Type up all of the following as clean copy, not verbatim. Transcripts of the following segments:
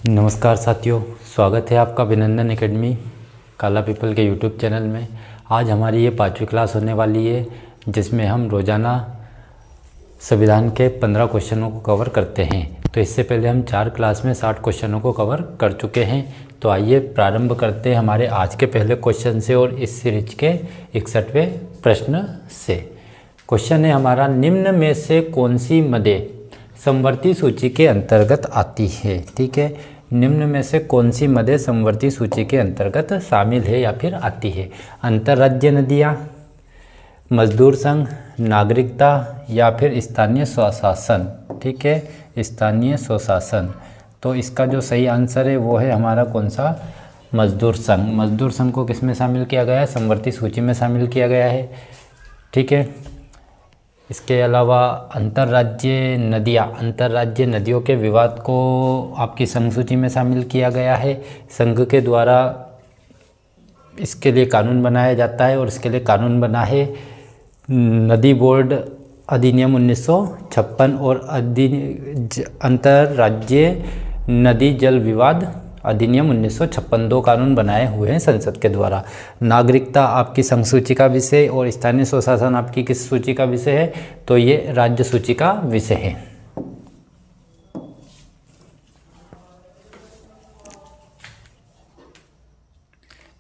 नमस्कार साथियों, स्वागत है आपका अभिनंदन एकेडमी काला पीपल के यूट्यूब चैनल में। आज हमारी ये 5वीं क्लास होने वाली है, जिसमें हम रोज़ाना संविधान के 15 क्वेश्चनों को कवर करते हैं। तो इससे पहले हम 4 क्लास में 60 क्वेश्चनों को कवर कर चुके हैं। तो आइए प्रारंभ करते हैं हमारे आज के पहले क्वेश्चन से और इस सीरीज के 61वें प्रश्न से। क्वेश्चन है हमारा, निम्न में से कौन सी मदें समवर्ती सूची के अंतर्गत आती है। ठीक है, निम्न में से कौन सी मदें समवर्ती सूची के अंतर्गत शामिल है या फिर आती है। अंतर्राज्यीय नदियाँ, मजदूर संघ, नागरिकता या फिर स्थानीय स्वशासन। ठीक है, स्थानीय स्वशासन। तो इसका जो सही आंसर है वो है हमारा कौन सा, मजदूर संघ। मजदूर संघ को किस में शामिल किया गया है, समवर्ती सूची में शामिल किया गया है। ठीक है, इसके अलावा अंतर्राज्यीय नदियों के विवाद को आपकी संघ सूची में शामिल किया गया है। संघ के द्वारा इसके लिए कानून बनाया जाता है और इसके लिए कानून बना है नदी बोर्ड अधिनियम 1956 और अंतर्राज्यीय नदी जल विवाद अधिनियम 1956। 2 कानून बनाए हुए हैं संसद के द्वारा। नागरिकता आपकी संघ सूची का विषय और स्थानीय स्वशासन आपकी किस सूची का विषय है, तो ये राज्य सूची का विषय है।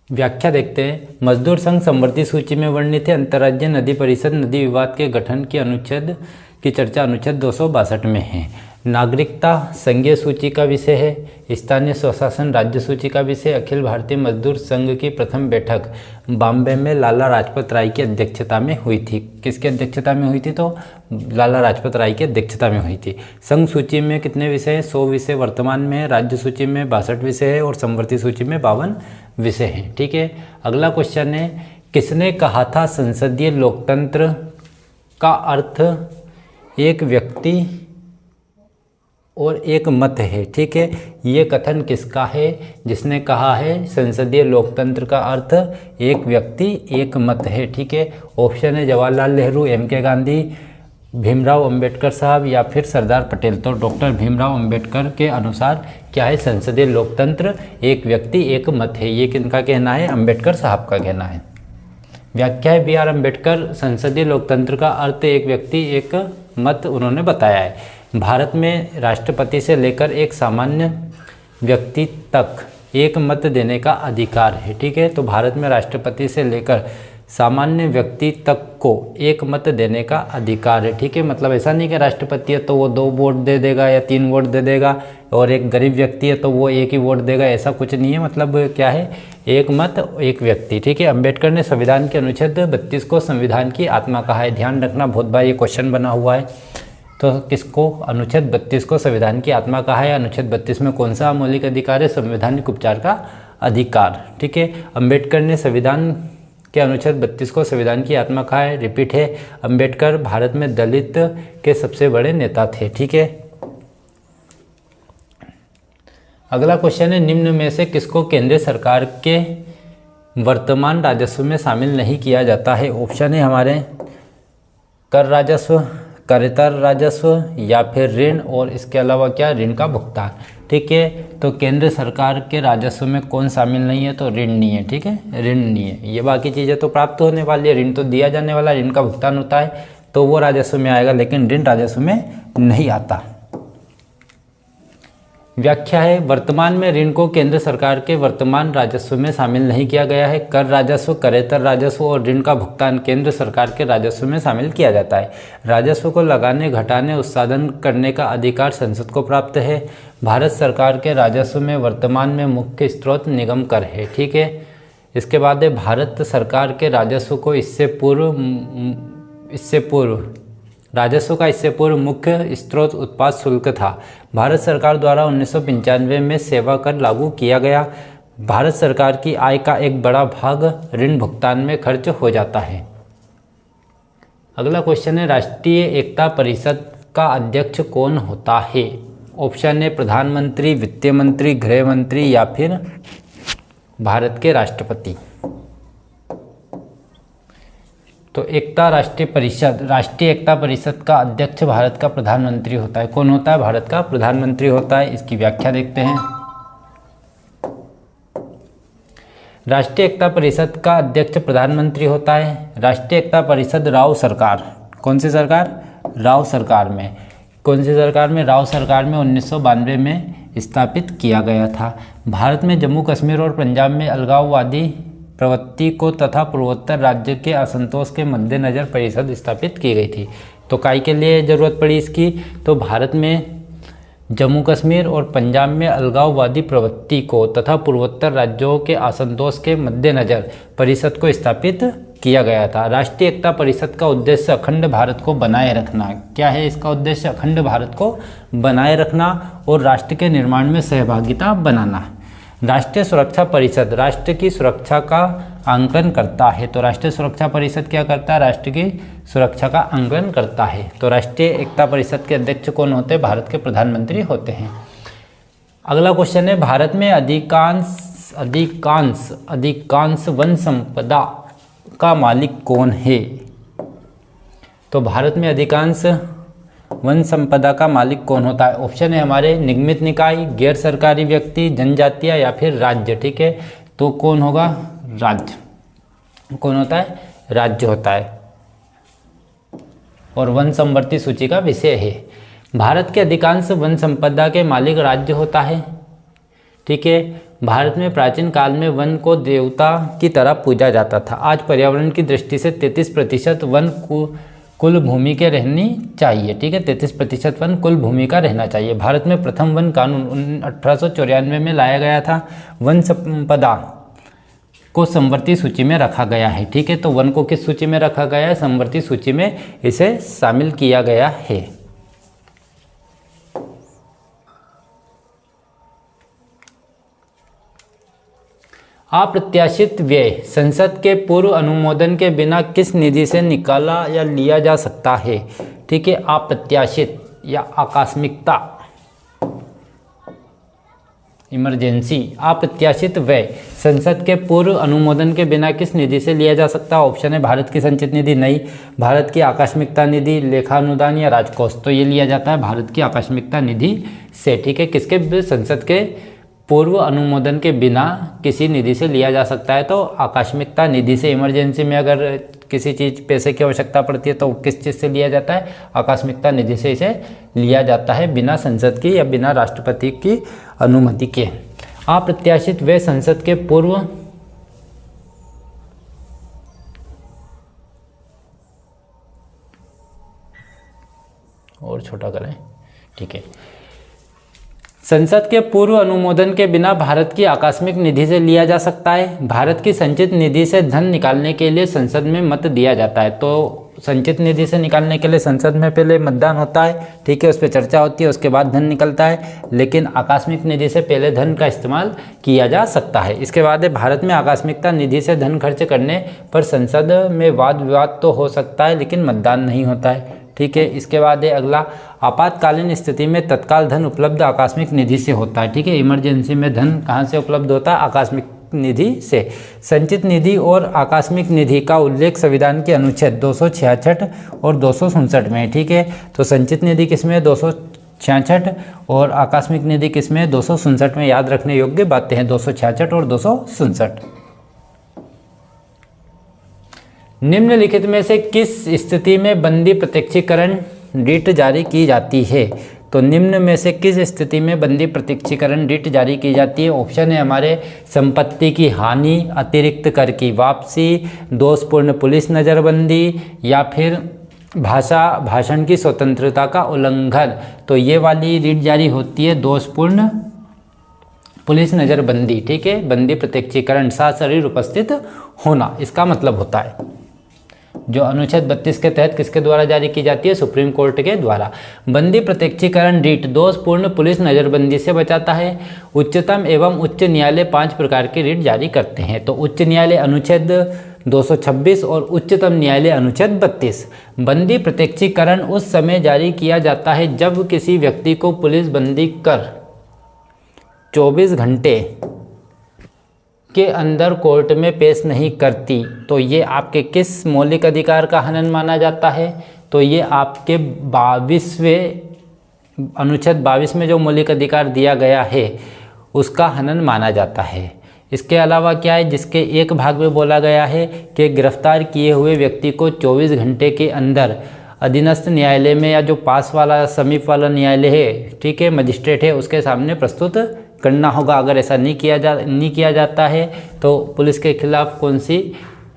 व्याख्या देखते हैं। मजदूर संघ समवर्ती सूची में वर्णित है। अंतर्राज्यीय नदी परिषद नदी विवाद के गठन की अनुच्छेद की चर्चा अनुच्छेद 262 में है। नागरिकता संघीय सूची का विषय है। स्थानीय स्वशासन राज्य सूची का विषय। अखिल भारतीय मजदूर संघ की प्रथम बैठक बॉम्बे में लाला लाजपत राय की अध्यक्षता में हुई थी। किसकी अध्यक्षता में हुई थी, तो लाला लाजपत राय की अध्यक्षता में हुई थी। संघ सूची में कितने विषय हैं, 100 विषय वर्तमान में है। राज्य सूची में 62 विषय है और समवर्ती सूची में 52 विषय हैं। ठीक है, अगला क्वेश्चन है, किसने कहा था संसदीय लोकतंत्र का अर्थ एक व्यक्ति और एक मत है। ठीक है, ये कथन किसका है, जिसने कहा है संसदीय लोकतंत्र का अर्थ एक व्यक्ति एक मत है। ठीक है, ऑप्शन है जवाहरलाल नेहरू, MK गांधी, भीमराव अंबेडकर साहब या फिर सरदार पटेल। तो डॉक्टर भीमराव अंबेडकर के अनुसार क्या है, संसदीय लोकतंत्र एक व्यक्ति एक मत है। ये किनका कहना है, अंबेडकर साहब का कहना है। व्याख्या है BR अम्बेडकर, संसदीय लोकतंत्र का अर्थ एक व्यक्ति एक मत उन्होंने बताया है। भारत में राष्ट्रपति से लेकर एक सामान्य व्यक्ति तक एक मत देने का अधिकार है। ठीक है, तो भारत में राष्ट्रपति से लेकर सामान्य व्यक्ति तक को एक मत देने का अधिकार है। ठीक है, मतलब ऐसा नहीं कि राष्ट्रपति है तो वो 2 वोट दे देगा या 3 वोट दे देगा और एक गरीब व्यक्ति है तो वो एक ही वोट देगा, ऐसा कुछ नहीं है। मतलब क्या है, एक मत एक व्यक्ति। ठीक है, अंबेडकर ने संविधान के अनुच्छेद 32 को संविधान की आत्मा कहा है। ध्यान रखना, बहुत बार ये क्वेश्चन बना हुआ है। तो किसको, अनुच्छेद 32 को संविधान की आत्मा कहा है। अनुच्छेद 32 में कौन सा मौलिक अधिकार है, संवैधानिक उपचार का अधिकार। ठीक है, अंबेडकर ने संविधान के अनुच्छेद 32 को संविधान की आत्मा कहा है। रिपीट है, अंबेडकर भारत में दलित के सबसे बड़े नेता थे। ठीक है, अगला क्वेश्चन है, निम्न में से किसको केंद्र सरकार के वर्तमान राजस्व में शामिल नहीं किया जाता है। ऑप्शन है हमारे कर राजस्व, करेतर राजस्व या फिर ऋण और इसके अलावा क्या, ऋण का भुगतान। ठीक है, तो केंद्र सरकार के राजस्व में कौन शामिल नहीं है, तो ऋण नहीं है। ठीक है, ऋण नहीं है। ये बाकी चीज़ें तो प्राप्त होने वाली है, ऋण तो दिया जाने वाला, ऋण का भुगतान होता है तो वो राजस्व में आएगा, लेकिन ऋण राजस्व में नहीं आता। व्याख्या है, वर्तमान में ऋण को केंद्र सरकार के वर्तमान राजस्व में शामिल नहीं किया गया है। कर राजस्व, करेतर राजस्व और ऋण का भुगतान केंद्र सरकार के राजस्व में शामिल किया जाता है। राजस्व को लगाने, घटाने, उत्साधन करने का अधिकार संसद को प्राप्त है। भारत सरकार के राजस्व में वर्तमान में मुख्य स्रोत निगम कर है। ठीक है, इसके बाद है भारत सरकार के राजस्व को इससे पूर्व राजस्व का इससे पूर्व मुख्य स्रोत उत्पाद शुल्क था। भारत सरकार द्वारा 1995 में सेवा कर लागू किया गया। भारत सरकार की आय का एक बड़ा भाग ऋण भुगतान में खर्च हो जाता है। अगला क्वेश्चन है, राष्ट्रीय एकता परिषद का अध्यक्ष कौन होता है। ऑप्शन है प्रधानमंत्री, वित्त मंत्री, गृह मंत्री या फिर भारत के राष्ट्रपति। तो राष्ट्रीय एकता परिषद का अध्यक्ष भारत का प्रधानमंत्री होता है। कौन होता है? भारत का प्रधानमंत्री होता है। इसकी व्याख्या देखते हैं। राष्ट्रीय एकता परिषद का अध्यक्ष प्रधानमंत्री होता है। राष्ट्रीय एकता परिषद राव सरकार, कौन सी सरकार? राव सरकार में। कौन सी सरकार में? राव सरकार में 1992 में स्थापित किया गया था। भारत में जम्मू कश्मीर और पंजाब में अलगाववादी प्रवृत्ति को तथा पूर्वोत्तर राज्य के असंतोष के मद्देनजर परिषद स्थापित की गई थी। तो काय के लिए ज़रूरत पड़ी इसकी? तो भारत में जम्मू कश्मीर और पंजाब में अलगाववादी प्रवृत्ति को तथा पूर्वोत्तर राज्यों के असंतोष के मद्देनजर परिषद को स्थापित किया गया था। राष्ट्रीय एकता परिषद का उद्देश्य अखंड भारत को बनाए रखना। क्या है इसका उद्देश्य? अखंड भारत को बनाए रखना और राष्ट्र के निर्माण में सहभागिता बनाना। राष्ट्रीय सुरक्षा परिषद राष्ट्र की सुरक्षा का आंकलन करता है। तो राष्ट्रीय सुरक्षा परिषद क्या करता है? राष्ट्र की सुरक्षा का आंकलन करता है। तो राष्ट्रीय एकता परिषद के अध्यक्ष कौन होते हैं? भारत के प्रधानमंत्री होते हैं। अगला क्वेश्चन है, भारत में अधिकांश वन संपदा का मालिक कौन है? तो भारत में अधिकांश वन संपदा का मालिक कौन होता है? ऑप्शन है हमारे निगमित निकाय, गैर सरकारी व्यक्ति, जनजातियां या फिर राज्य। ठीक है, तो कौन होगा? राज्य। कौन होता है? राज्य होता है और वन संवर्ती सूची का विषय है। भारत के अधिकांश वन संपदा के मालिक राज्य होता है। ठीक है, भारत में प्राचीन काल में वन को देवता की तरह पूजा जाता था। आज पर्यावरण की दृष्टि से 33% वन कुल भूमि के रहनी चाहिए। ठीक है, 33% वन कुल भूमि का रहना चाहिए। भारत में प्रथम वन कानून 1894 में लाया गया था। वन संपदा को संवर्ती सूची में रखा गया है। ठीक है, तो वन को किस सूची में रखा गया है? संवर्ती सूची में इसे शामिल किया गया है। अप्रत्याशित व्यय संसद के पूर्व अनुमोदन के बिना किस निधि से निकाला या लिया जा सकता है? ठीक है, अप्रत्याशित या आकस्मिकता, इमरजेंसी। अप्रत्याशित व्यय संसद के पूर्व अनुमोदन के बिना किस निधि से लिया जा सकता है? ऑप्शन है भारत की संचित निधि, नहीं। भारत की आकस्मिकता निधि, लेखानुदान या राजकोष। तो ये लिया जाता है भारत की आकस्मिकता निधि से। ठीक है, किसके? संसद के पूर्व अनुमोदन के बिना किसी निधि से लिया जा सकता है, तो आकस्मिकता निधि से। इमरजेंसी में अगर किसी चीज़ पैसे की आवश्यकता पड़ती है तो किस चीज़ से लिया जाता है? आकस्मिकता निधि से इसे लिया जाता है, बिना संसद की या बिना राष्ट्रपति की अनुमति के। अप्रत्याशित व्यय संसद के पूर्व और छोटा करें। ठीक है, संसद के पूर्व अनुमोदन के बिना भारत की आकस्मिक निधि से लिया जा सकता है। भारत की संचित निधि से धन निकालने के लिए संसद में मत दिया जाता है। तो संचित निधि से निकालने के लिए संसद में पहले मतदान होता है। ठीक है, उस पर चर्चा होती है, उसके बाद धन निकलता है। लेकिन आकस्मिक निधि से पहले धन का इस्तेमाल किया जा सकता है। इसके बाद भारत में आकस्मिकता निधि से धन खर्च करने पर संसद में वाद विवाद तो हो सकता है, लेकिन मतदान नहीं होता है। ठीक है, इसके बाद है अगला, आपातकालीन स्थिति में तत्काल धन उपलब्ध आकस्मिक निधि से होता है। ठीक है, इमरजेंसी में धन कहाँ से उपलब्ध होता है? आकस्मिक निधि से। संचित निधि और आकस्मिक निधि का उल्लेख संविधान के अनुच्छेद 266 और 267 में है। ठीक है, तो संचित निधि किसमें है? 266 और आकस्मिक निधि किसमें है? 267 में। याद रखने योग्य बातें हैं 266 और 267। निम्नलिखित में से किस स्थिति में बंदी प्रत्यक्षीकरण रिट जारी की जाती है? तो निम्न में से किस स्थिति में बंदी प्रत्यक्षीकरण रिट जारी की जाती है? ऑप्शन है हमारे संपत्ति की हानि, अतिरिक्त कर की वापसी, दोषपूर्ण पुलिस नज़रबंदी या फिर भाषण की स्वतंत्रता का उल्लंघन। तो ये वाली रिट जारी होती है दोषपूर्ण पुलिस नज़रबंदी। ठीक है, बंदी प्रत्यक्षीकरण सशरीर उपस्थित होना इसका मतलब होता है, जो अनुच्छेद 32 के तहत किसके द्वारा जारी की जाती है? सुप्रीम कोर्ट के द्वारा। बंदी प्रत्यक्षीकरण रिट दोषपूर्ण पुलिस नज़रबंदी से बचाता है। उच्चतम एवं उच्च न्यायालय 5 प्रकार की रिट जारी करते हैं। तो उच्च न्यायालय अनुच्छेद 226 और उच्चतम न्यायालय अनुच्छेद 32। बंदी प्रत्यक्षीकरण उस समय जारी किया जाता है जब किसी व्यक्ति को पुलिस बंदी कर 24 घंटे के अंदर कोर्ट में पेश नहीं करती। तो ये आपके किस मौलिक अधिकार का हनन माना जाता है? तो ये आपके 22वें अनुच्छेद 22 में जो मौलिक अधिकार दिया गया है उसका हनन माना जाता है। इसके अलावा क्या है, जिसके एक भाग में बोला गया है कि गिरफ्तार किए हुए व्यक्ति को 24 घंटे के अंदर अधीनस्थ न्यायालय में या जो पास वाला समीप वाला न्यायालय है, ठीक है, मजिस्ट्रेट है, उसके सामने प्रस्तुत करना होगा। अगर ऐसा नहीं किया जाता है तो पुलिस के खिलाफ कौन सी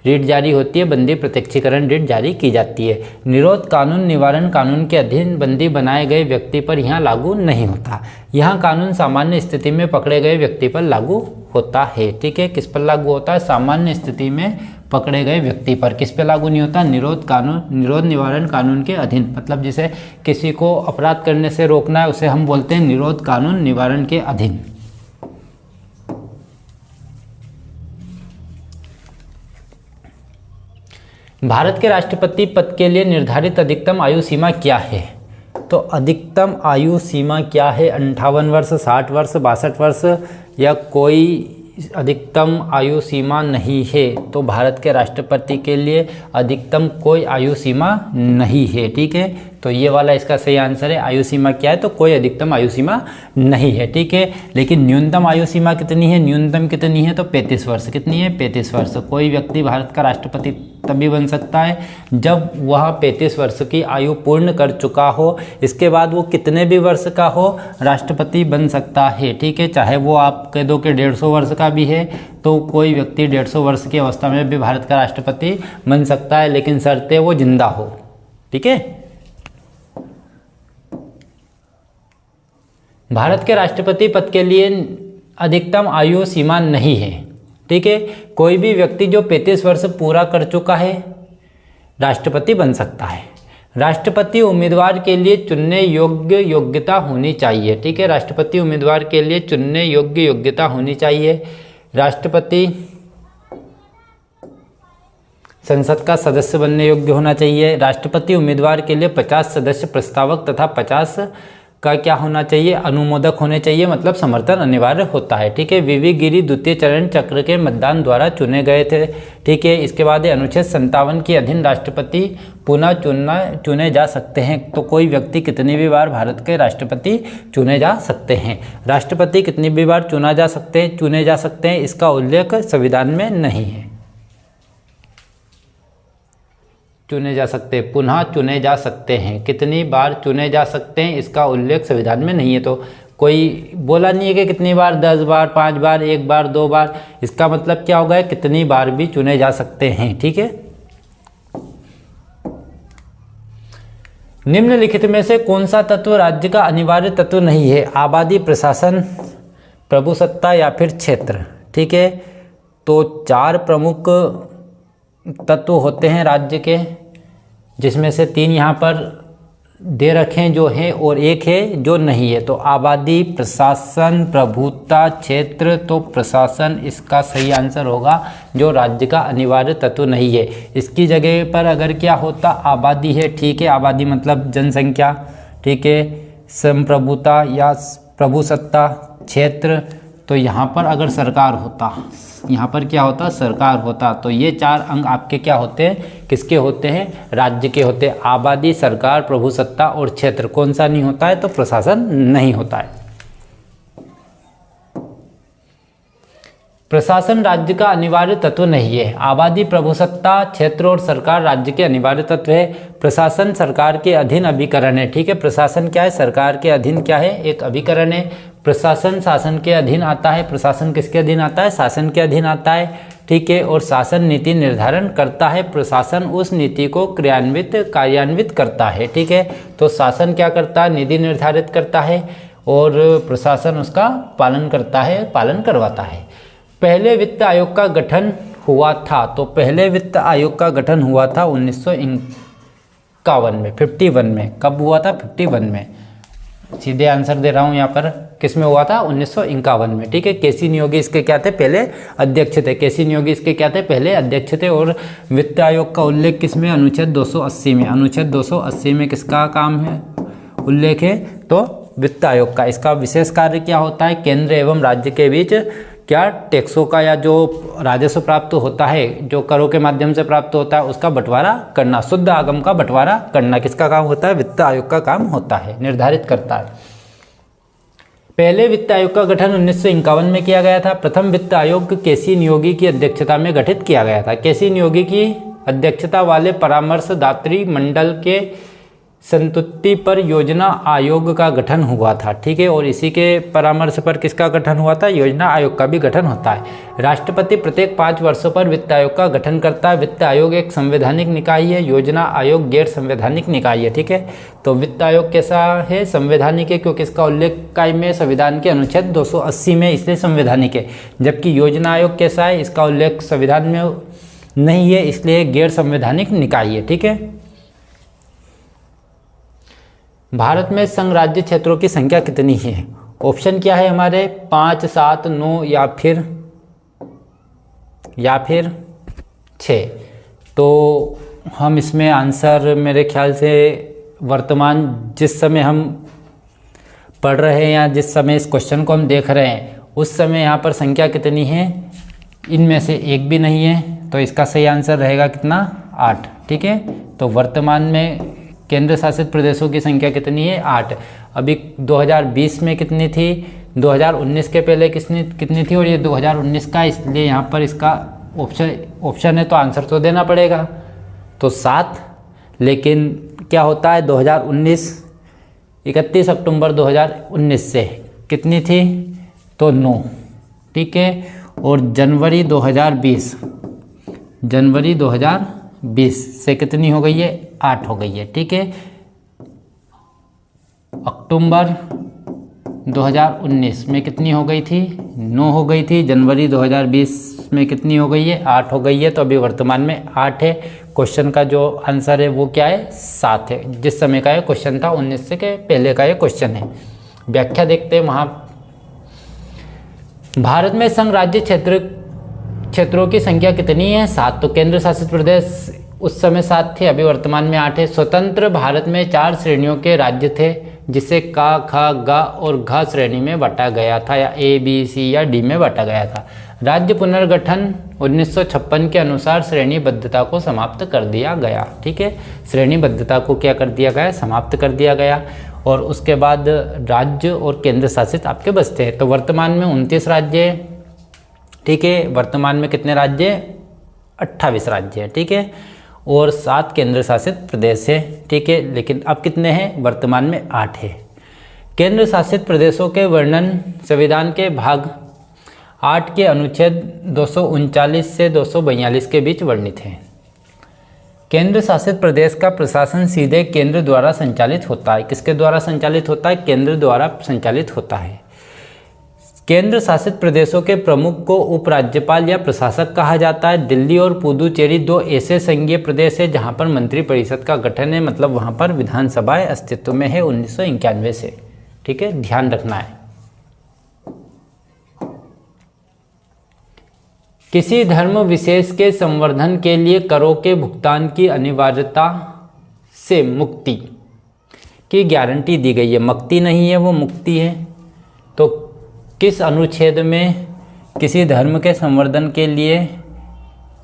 रीट जारी होती है, बंदी प्रत्यक्षीकरण रीट जारी की जाती है। निरोध कानून निवारण कानून के अधीन बंदी बनाए गए व्यक्ति पर यहाँ लागू नहीं होता। यहाँ कानून सामान्य स्थिति में पकड़े गए व्यक्ति पर लागू होता है, ठीक है। किस पर लागू होता है? सामान्य स्थिति में पकड़े गए व्यक्ति पर। किस पे लागू नहीं होता? निरोध निवारण कानून के अधीन। मतलब जिसे किसी को अपराध करने से रोकना है उसे हम बोलते हैं निरोध कानून निवारण के अधीन। भारत के राष्ट्रपति पद के लिए निर्धारित अधिकतम आयु सीमा क्या है? तो अधिकतम आयु सीमा क्या है? 58 वर्ष, 60 वर्ष, 62 वर्ष या कोई अधिकतम आयु सीमा नहीं है। तो भारत के राष्ट्रपति के लिए अधिकतम कोई आयु सीमा नहीं है, ठीक है। तो ये वाला इसका सही आंसर है। आयु सीमा क्या है? तो कोई अधिकतम आयु सीमा नहीं है, ठीक है। लेकिन न्यूनतम आयु सीमा कितनी है? न्यूनतम कितनी है? तो 35 वर्ष। कितनी है? 35 वर्ष। कोई व्यक्ति भारत का राष्ट्रपति तभी बन सकता है जब वह 35 वर्ष की आयु पूर्ण कर चुका हो। इसके बाद वो कितने भी वर्ष का हो राष्ट्रपति बन सकता है, ठीक है। चाहे वो आप कह दो कि 150 वर्ष का भी है तो कोई व्यक्ति 150 वर्ष की अवस्था में भी भारत का राष्ट्रपति बन सकता है, लेकिन शर्त है वो जिंदा हो, ठीक है। भारत के राष्ट्रपति पद के लिए अधिकतम आयु सीमा नहीं है, ठीक है। कोई भी व्यक्ति जो 35 वर्ष पूरा कर चुका है राष्ट्रपति बन सकता है। राष्ट्रपति उम्मीदवार के लिए चुनने योग्य योग्यता होनी चाहिए, ठीक है। राष्ट्रपति उम्मीदवार के लिए चुनने योग्य योग्यता होनी चाहिए। राष्ट्रपति संसद का सदस्य बनने योग्य होना चाहिए। राष्ट्रपति उम्मीदवार के लिए 50 सदस्य प्रस्तावक तथा 50 का क्या होना चाहिए? अनुमोदक होने चाहिए, मतलब समर्थन अनिवार्य होता है, ठीक है। वीवी गिरी द्वितीय चरण चक्र के मतदान द्वारा चुने गए थे, ठीक है। इसके बाद अनुच्छेद 57 के अधीन राष्ट्रपति पुनः चुने जा सकते हैं। तो कोई व्यक्ति कितनी भी बार भारत के राष्ट्रपति चुने जा सकते हैं। राष्ट्रपति कितनी भी बार चुने जा सकते हैं इसका उल्लेख संविधान में नहीं है। चुने जा सकते हैं, पुनः चुने जा सकते हैं। कितनी बार चुने जा सकते हैं इसका उल्लेख संविधान में नहीं है। तो कोई बोला नहीं है कि कितनी बार, 10 बार, 5 बार, 1 बार, 2 बार। इसका मतलब क्या होगा? कितनी बार भी चुने जा सकते हैं, ठीक है। निम्नलिखित में से कौन सा तत्व राज्य का अनिवार्य तत्व नहीं है? आबादी, प्रशासन, प्रभुसत्ता या फिर क्षेत्र, ठीक है। तो 4 प्रमुख तत्व होते हैं राज्य के, जिसमें से 3 यहाँ पर दे रखे हैं जो है और 1 है जो नहीं है। तो आबादी, प्रशासन, प्रभुता, क्षेत्र। तो प्रशासन इसका सही आंसर होगा, जो राज्य का अनिवार्य तत्व नहीं है। इसकी जगह पर अगर क्या होता? आबादी है, ठीक है। आबादी मतलब जनसंख्या, ठीक है। संप्रभुता या प्रभुसत्ता, क्षेत्र। तो यहाँ पर अगर सरकार होता, यहाँ पर क्या होता? सरकार होता। तो ये 4 अंग आपके क्या होते हैं? किसके होते हैं? राज्य के होते हैं। आबादी, सरकार, प्रभुसत्ता और क्षेत्र। कौन सा नहीं होता है? तो प्रशासन नहीं होता है। प्रशासन राज्य का अनिवार्य तत्व नहीं है। आबादी, प्रभुसत्ता, क्षेत्र और सरकार राज्य के अनिवार्य तत्व है। प्रशासन सरकार के अधीन अभिकरण है, ठीक है। प्रशासन क्या है? सरकार के अधीन क्या है? एक अभिकरण है। प्रशासन शासन के अधीन आता है। प्रशासन किसके अधीन आता है? शासन के अधीन आता है, ठीक है। और शासन नीति निर्धारण करता है। प्रशासन उस नीति को कार्यान्वित करता है, ठीक है। तो शासन क्या करता है? नीति निर्धारित करता है और प्रशासन उसका पालन करता है, पालन करवाता है। पहले वित्त आयोग का गठन हुआ था। तो पहले वित्त आयोग का गठन हुआ था 1951 में, 51 में। कब हुआ था? 51 में। सीधे आंसर दे रहा हूँ यहाँ पर। किस में हुआ था? 1951 में, ठीक है। केसी नियोगी इसके क्या थे? पहले अध्यक्ष थे। केसी नियोगी इसके क्या थे? पहले अध्यक्ष थे। और वित्त आयोग का उल्लेख किस में? अनुच्छेद 280 में। अनुच्छेद 280 में किसका काम है? उल्लेख है? तो वित्त आयोग का। इसका विशेष कार्य क्या होता है? केंद्र एवं राज्य के बीच क्या टैक्सों का या जो राजस्व प्राप्त होता है, जो करों के माध्यम से प्राप्त होता है, उसका बंटवारा करना, शुद्ध आगम का बंटवारा करना किसका काम होता है? वित्त आयोग का काम होता है, निर्धारित करता है। पहले वित्त आयोग का गठन 1951 में किया गया था। प्रथम वित्त आयोग केसी नियोगी की अध्यक्षता में गठित किया गया था। केसी नियोगी की अध्यक्षता वाले परामर्शदात्री मंडल के संतुष्टि पर योजना आयोग का गठन हुआ था। ठीक है, और इसी के परामर्श पर किसका गठन हुआ था? योजना आयोग का भी गठन होता है। राष्ट्रपति प्रत्येक 5 वर्षों पर वित्त आयोग का गठन करता है। वित्त आयोग एक संवैधानिक निकाय है, योजना आयोग गैर संवैधानिक निकाय है। ठीक है, तो वित्त आयोग कैसा है? संवैधानिक है, क्योंकि इसका उल्लेख कायमी संविधान के अनुच्छेद 280 में, इसलिए संवैधानिक है। जबकि योजना आयोग कैसा है? इसका उल्लेख संविधान में नहीं है, इसलिए गैर संवैधानिक निकाय है। ठीक है, भारत में संघ राज्य क्षेत्रों की संख्या कितनी है? ऑप्शन क्या है हमारे? 5, 7, 9 या फिर 6। तो हम इसमें आंसर मेरे ख्याल से वर्तमान जिस समय हम पढ़ रहे हैं या जिस समय इस क्वेश्चन को हम देख रहे हैं उस समय यहाँ पर संख्या कितनी है? इनमें से एक भी नहीं है, तो इसका सही आंसर रहेगा कितना? 8। ठीक है, तो वर्तमान में केंद्र शासित प्रदेशों की संख्या कितनी है? 8। अभी 2020 में कितनी थी? 2019 के पहले कितनी थी? और ये 2019 का, इसलिए यहाँ पर इसका ऑप्शन है, तो आंसर तो देना पड़ेगा। तो 7, लेकिन क्या होता है 2019 31 अक्टूबर 2019 से कितनी थी? तो 9। ठीक है, और जनवरी 2020 से कितनी हो गई है? 8 हो गई है। ठीक है, अक्टूबर 2019 में कितनी हो गई थी? 9 हो गई थी। जनवरी 2020 में कितनी हो गई है? 8 हो गई है। तो अभी वर्तमान में 8 है। क्वेश्चन का जो आंसर है वो क्या है? 7 है। जिस समय का ये क्वेश्चन था 19 से के पहले का ये क्वेश्चन है। व्याख्या देखते हैं वहाँ। भारत में संघ राज्य क्षेत्रों की संख्या कितनी है? 7। तो केंद्र शासित प्रदेश उस समय 7 थे, अभी वर्तमान में 8 है। स्वतंत्र भारत में 4 श्रेणियों के राज्य थे, जिसे का, ख, ग और घ श्रेणी में बांटा गया था, या A, B, C या D में बांटा गया था। राज्य पुनर्गठन 1956 के अनुसार श्रेणीबद्धता को समाप्त कर दिया गया। ठीक है, श्रेणीबद्धता को क्या कर दिया गया? समाप्त कर दिया गया। और उसके बाद राज्य और केंद्र शासित आपके बचते हैं। तो वर्तमान में 29 राज्य है। ठीक है, वर्तमान में कितने राज्य? 28 राज्य है। ठीक है, और 7 केंद्र शासित प्रदेश है। ठीक है, लेकिन अब कितने हैं? वर्तमान में 8 है। केंद्र शासित प्रदेशों के वर्णन संविधान के भाग 8 के अनुच्छेद 239 से 242 के बीच वर्णित है। केंद्र शासित प्रदेश का प्रशासन सीधे केंद्र द्वारा संचालित होता है। किसके द्वारा संचालित होता है? केंद्र द्वारा संचालित होता है। केंद्र शासित प्रदेशों के प्रमुख को उपराज्यपाल या प्रशासक कहा जाता है। दिल्ली और पुदुचेरी 2 ऐसे संघीय प्रदेश है जहां पर मंत्रिपरिषद का गठन है, मतलब वहां पर विधानसभाएं अस्तित्व में है 1991 से। ठीक है, ध्यान रखना है। किसी धर्म विशेष के संवर्धन के लिए करों के भुगतान की अनिवार्यता से मुक्ति की गारंटी दी गई है। मुक्ति नहीं है, वो मुक्ति है। तो किस अनुच्छेद में किसी धर्म के संवर्धन के लिए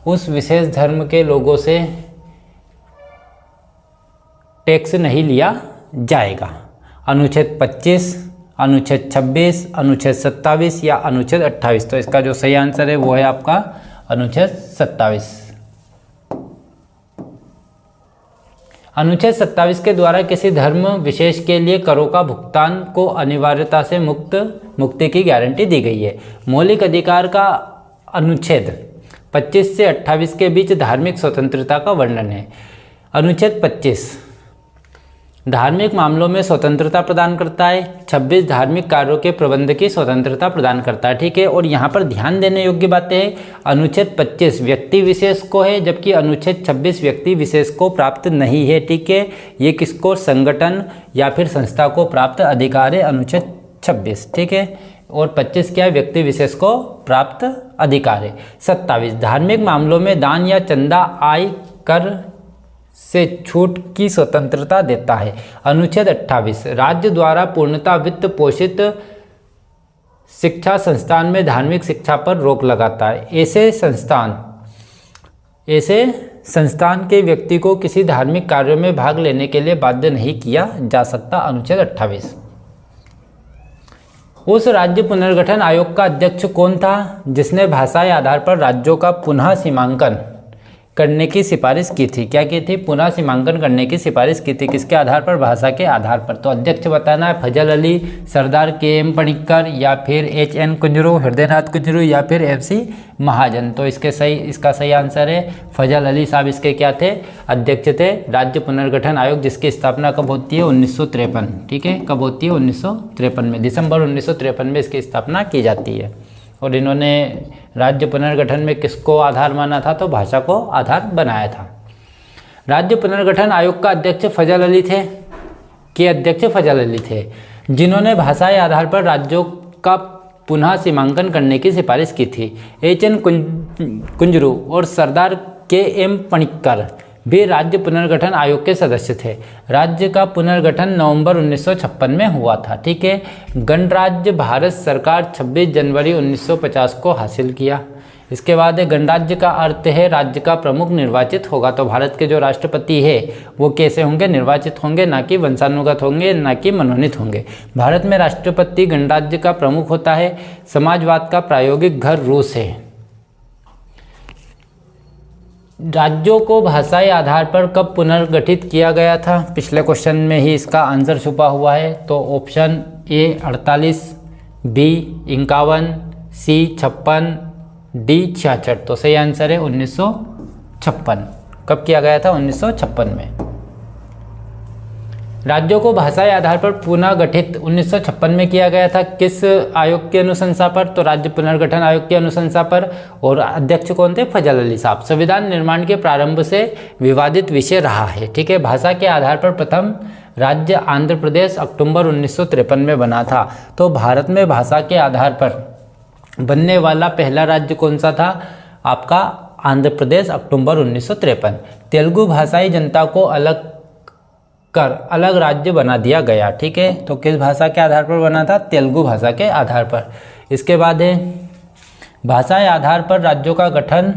उस विशेष धर्म के लोगों से टैक्स नहीं लिया जाएगा? अनुच्छेद 25, अनुच्छेद 26, अनुच्छेद 27 या अनुच्छेद 28? तो इसका जो सही आंसर है वो है आपका अनुच्छेद 27। अनुच्छेद 27 के द्वारा किसी धर्म विशेष के लिए करों का भुगतान को अनिवार्यता से मुक्ति की गारंटी दी गई है। मौलिक अधिकार का अनुच्छेद 25 से 28 के बीच धार्मिक स्वतंत्रता का वर्णन है। अनुच्छेद 25 धार्मिक मामलों में स्वतंत्रता प्रदान करता है। 26 धार्मिक कार्यों के प्रबंध की स्वतंत्रता प्रदान करता है। ठीक है, और यहाँ पर ध्यान देने योग्य बातें हैं। अनुच्छेद 25 व्यक्ति विशेष को है, जबकि अनुच्छेद 26 व्यक्ति विशेष को प्राप्त नहीं है। ठीक है, ये किसको? संगठन या फिर संस्था को प्राप्त अधिकार है अनुच्छेद 26। ठीक है, और 25 क्या है? व्यक्ति विशेष को प्राप्त अधिकार है। 27 धार्मिक मामलों में दान या चंदा आय कर से छूट की स्वतंत्रता देता है। अनुच्छेद 28 राज्य द्वारा पूर्णतः वित्त पोषित शिक्षा संस्थान में धार्मिक शिक्षा पर रोक लगाता है। ऐसे संस्थान के व्यक्ति को किसी धार्मिक कार्यों में भाग लेने के लिए बाध्य नहीं किया जा सकता। अनुच्छेद 28। उस राज्य पुनर्गठन आयोग का अध्यक्ष कौन था जिसने भाषाई आधार पर राज्यों का पुनः सीमांकन करने की सिफारिश की थी? क्या की थी? पुनः सीमांकन करने की सिफारिश की थी। किसके आधार पर? भाषा के आधार पर। तो अध्यक्ष बताना है फजल अली, सरदार के.एम. पनिक्कर, या फिर H.N. कुंजरू, हृदयनाथ कुंजरू, या फिर F.C. महाजन। तो इसका सही आंसर है फजल अली साहब इसके क्या थे? अध्यक्ष थे राज्य पुनर्गठन आयोग, जिसकी स्थापना कब होती है? 1953। ठीक है, कब होती है? 1953 में, दिसंबर 1953 में इसकी स्थापना की जाती है। और इन्होंने राज्य पुनर्गठन में किसको आधार माना था? तो भाषा को आधार बनाया था। राज्य पुनर्गठन आयोग का अध्यक्ष फजल अली थे कि अध्यक्ष फजल अली थे, जिन्होंने भाषाई आधार पर राज्यों का पुनः सीमांकन करने की सिफारिश की थी। H.N. कुंजरू और सरदार के.एम. पनिक्कर भी राज्य पुनर्गठन आयोग के सदस्य थे। राज्य का पुनर्गठन नवंबर 1956 में हुआ था। ठीक है, गणराज्य भारत सरकार 26 जनवरी 1950 को हासिल किया। इसके बाद गणराज्य का अर्थ है राज्य का प्रमुख निर्वाचित होगा। तो भारत के जो राष्ट्रपति है वो कैसे होंगे? निर्वाचित होंगे, ना कि वंशानुगत होंगे, ना कि मनोनीत होंगे। भारत में राष्ट्रपति गणराज्य का प्रमुख होता है। समाजवाद का प्रायोगिक घर रूस है। राज्यों को भाषाई आधार पर कब पुनर्गठित किया गया था? पिछले क्वेश्चन में ही इसका आंसर छुपा हुआ है। तो option A 48, B 51, C 56, D 66। तो सही आंसर है 1956। कब किया गया था? 1956 में। राज्यों को भाषाई आधार पर पुनः गठित 1956 में किया गया था। किस आयोग की अनुशंसा पर? तो राज्य पुनर्गठन आयोग की अनुशंसा पर। और अध्यक्ष कौन थे? फजल अली साहब। संविधान निर्माण के प्रारंभ से विवादित विषय रहा है। ठीक है, भाषा के आधार पर प्रथम राज्य आंध्र प्रदेश अक्टूबर 1953 में बना था। तो भारत में भाषा के आधार पर बनने वाला पहला राज्य कौन सा था? आपका आंध्र प्रदेश, अक्टूबर 1953। तेलुगु भाषाई जनता को अलग राज्य बना दिया गया। ठीक है, तो किस भाषा के आधार पर बना था? तेलुगु भाषा के आधार पर। इसके बाद है भाषाई आधार पर राज्यों का गठन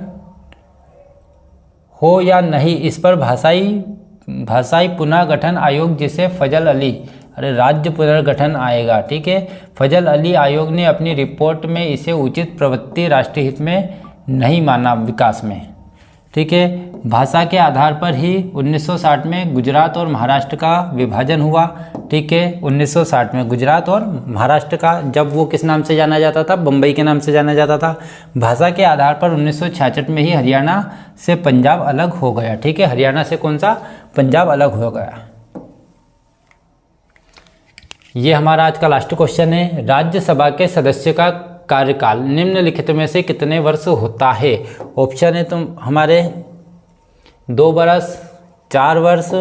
हो या नहीं, इस पर भाषाई पुनर्गठन आयोग, जिसे फजल अली राज्य पुनर्गठन आएगा। ठीक है, फजल अली आयोग ने अपनी रिपोर्ट में इसे उचित प्रवृत्ति राष्ट्रीय हित में नहीं माना विकास में। ठीक है, भाषा के आधार पर ही 1960 में गुजरात और महाराष्ट्र का विभाजन हुआ। ठीक है, 1960 में गुजरात और महाराष्ट्र का, जब वो किस नाम से जाना जाता था? बम्बई के नाम से जाना जाता था। भाषा के आधार पर 1966 में ही हरियाणा से पंजाब अलग हो गया। ठीक है, हरियाणा से कौन सा? पंजाब अलग हो गया। ये हमारा आज का लास्ट क्वेश्चन है। राज्यसभा के सदस्य का कार्यकाल निम्नलिखित में से कितने वर्ष होता है? ऑप्शन है तुम हमारे 2 वर्ष, 4 वर्ष,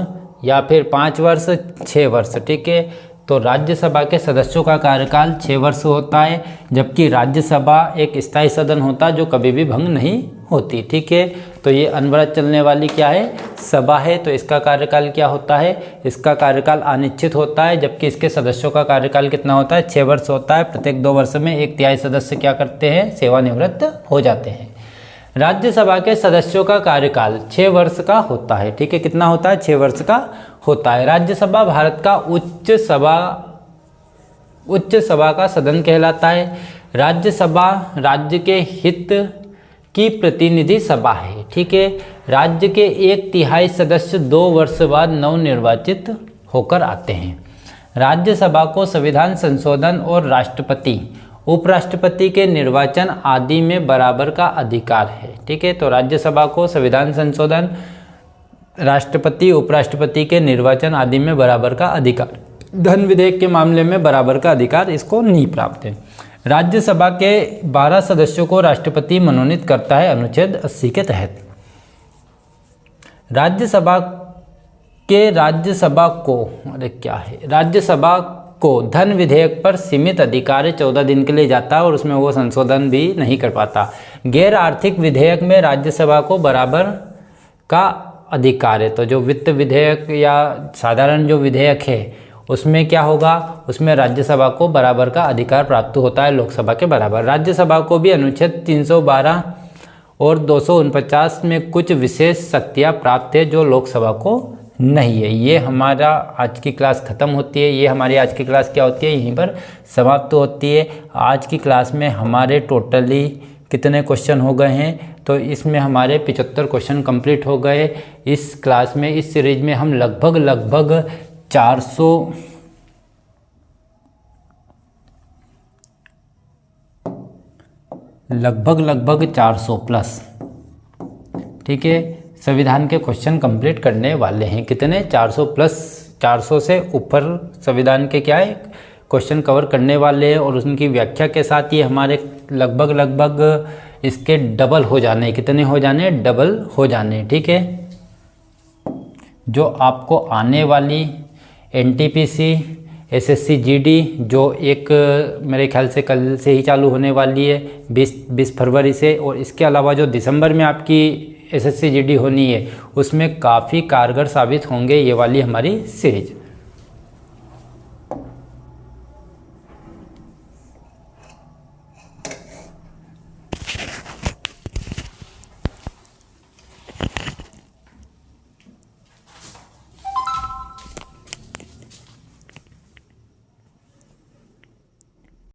या फिर 5 वर्ष, 6 वर्ष। ठीक है, तो राज्यसभा के सदस्यों का कार्यकाल 6 वर्ष होता है, जबकि राज्यसभा एक स्थायी सदन होता है जो कभी भी भंग नहीं होती। ठीक है, तो ये अनवरत चलने वाली क्या है? सभा है। तो इसका कार्यकाल क्या होता है? इसका कार्यकाल अनिश्चित होता है, जबकि इसके सदस्यों का कार्यकाल कितना होता है? 6 वर्ष होता है। प्रत्येक 2 वर्ष में 1/3 सदस्य क्या करते हैं? सेवानिवृत्त हो जाते हैं। राज्यसभा के सदस्यों का कार्यकाल 6 वर्ष का होता है। ठीक है, कितना होता है? 6 वर्ष का होता है। राज्यसभा भारत का उच्च सभा का सदन कहलाता है। राज्यसभा राज्य के हित की प्रतिनिधि सभा है। ठीक है, राज्य के 1/3 सदस्य 2 वर्ष बाद नवनिर्वाचित होकर आते हैं। राज्यसभा को संविधान संशोधन और राष्ट्रपति उपराष्ट्रपति के निर्वाचन आदि में बराबर का अधिकार है। ठीक है, तो राज्यसभा को संविधान संशोधन, राष्ट्रपति उपराष्ट्रपति के निर्वाचन आदि में बराबर का अधिकार, धन विधेयक के मामले में बराबर का अधिकार इसको नहीं प्राप्त है। राज्यसभा के 12 सदस्यों को राष्ट्रपति मनोनीत करता है अनुच्छेद 80 के तहत। राज्यसभा को धन विधेयक पर सीमित अधिकार 14 दिन के लिए जाता है और उसमें वो संशोधन भी नहीं कर पाता। गैर आर्थिक विधेयक में राज्यसभा को बराबर का अधिकार है। तो जो वित्त विधेयक या साधारण जो विधेयक है उसमें क्या होगा? उसमें राज्यसभा को बराबर का अधिकार प्राप्त होता है लोकसभा के बराबर। राज्यसभा को भी अनुच्छेद 312 और 249 में कुछ विशेष शक्तियाँ प्राप्त है जो लोकसभा को नहीं है। ये हमारा आज की क्लास ख़त्म होती है, ये हमारी आज की क्लास क्या होती है, यहीं पर समाप्त होती है। आज की क्लास में हमारे टोटली कितने क्वेश्चन हो गए हैं, तो इसमें हमारे 75 क्वेश्चन कंप्लीट हो गए। इस क्लास में, इस सीरीज में हम लगभग 400 प्लस, ठीक है, संविधान के क्वेश्चन कंप्लीट करने वाले हैं। कितने? 400 प्लस, 400 से ऊपर संविधान के क्या है क्वेश्चन कवर करने वाले हैं, और उनकी व्याख्या के साथ ये हमारे लगभग इसके डबल हो जाने। कितने हो जाने? डबल हो जाने, ठीक है। जो आपको आने वाली एनटीपीसी, एसएससी जीडी जो एक मेरे ख्याल से कल से ही चालू होने वाली है 20 फरवरी से, और इसके अलावा जो दिसंबर में आपकी एसएससी जीडी होनी है, उसमें काफ़ी कारगर साबित होंगे ये वाली हमारी सीरीज।